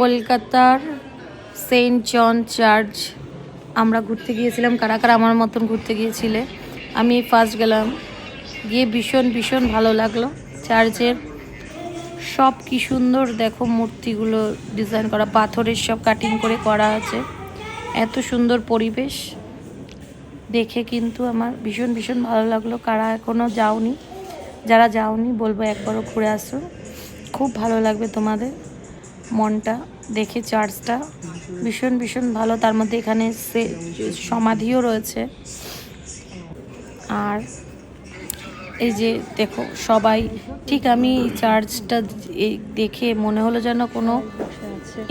কলকাতার সেন্ট জন চার্চ আমরা ঘুরতে গিয়েছিলাম। কারা কারা আমার মতন ঘুরতে গিয়েছিলে? আমি ফার্স্ট গেলাম, গিয়ে ভীষণ ভালো লাগলো। চার্চের সব কি সুন্দর দেখো, মূর্তিগুলো ডিজাইন করা, পাথরের সব কাটিং করে করা আছে। এত সুন্দর পরিবেশ দেখে কিন্তু আমার ভীষণ ভালো লাগলো। কারা এখনও যাওনি, যারা যাওনি বলবো একবারও ঘুরে আসো, খুব ভালো লাগবে তোমাদের মনটা দেখে। চার্চটা ভীষণ ভালো। তার মধ্যে এখানে সমাধিও রয়েছে। আর এই যে দেখো সবাই, ঠিক আমি চার্চটা দেখে মনে হলো যেন কোনো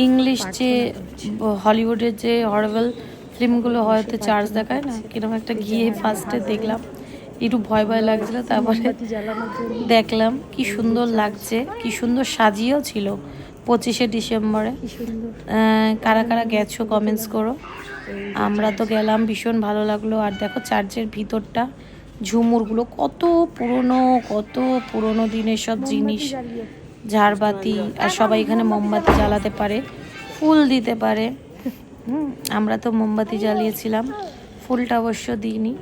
ইংলিশ যে হলিউডের যে হররেবল ফিল্মগুলো হয়তো চার্চ দেখায় না, কিরকম একটা গিয়ে ফার্স্টে দেখলাম, একটু ভয় লাগছিল। তারপরে দেখলাম কি সুন্দর লাগছে, কি সুন্দর সাজিয়েও ছিল 25শে ডিসেম্বরে। কারা কারা গেছো কমেন্টস করো। আমরা তো গেলাম, ভীষণ ভালো লাগলো। আর দেখো চার্চের ভিতরটা, ঝুমুরগুলো কত পুরনো দিনের সব জিনিস, ঝাড়বাতি, আর সবাই এখানে মোমবাতি জ্বালাতে পারে, ফুল দিতে পারে। আমরা তো মোমবাতি জ্বালিয়েছিলাম, ফুলটা অবশ্য দিইনি।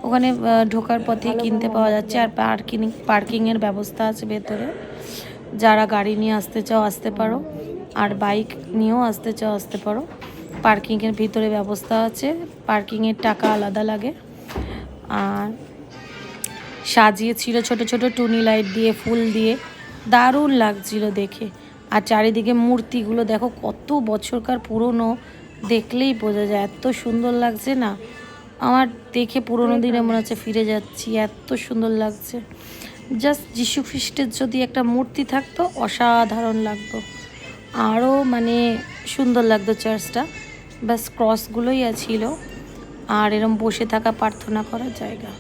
ওখানে ঢোকার পথে কিনতে পাওয়া যাচ্ছে। আর পার্কিংয়ের ব্যবস্থা আছে ভেতরে, যারা গাড়ি নিয়ে আসতে চাও আসতে পারো, আর বাইক নিয়েও আসতে চাও আসতে পারো। পার্কিংয়ের ভিতরে ব্যবস্থা আছে, পার্কিংয়ের টাকা আলাদা লাগে। আর সাজিয়েছিল ছোট টুনি লাইট দিয়ে, ফুল দিয়ে, দারুণ লাগছিল দেখে। আর চারিদিকে মূর্তিগুলো দেখো কত বছরকার পুরনো, দেখলেই বোঝা যায়, এত সুন্দর লাগছে না। আমার দেখে পুরনো দিনে মনে হচ্ছে ফিরে যাচ্ছি, এত সুন্দর লাগছে। জাস্ট যীশু খ্রিস্টের যদি একটা মূর্তি থাকতো অসাধারণ লাগতো, আরও মানে সুন্দর লাগতো চার্চটা। ব্যাস ক্রসগুলোই ছিল, আর এরম বসে থাকা প্রার্থনা করার জায়গা।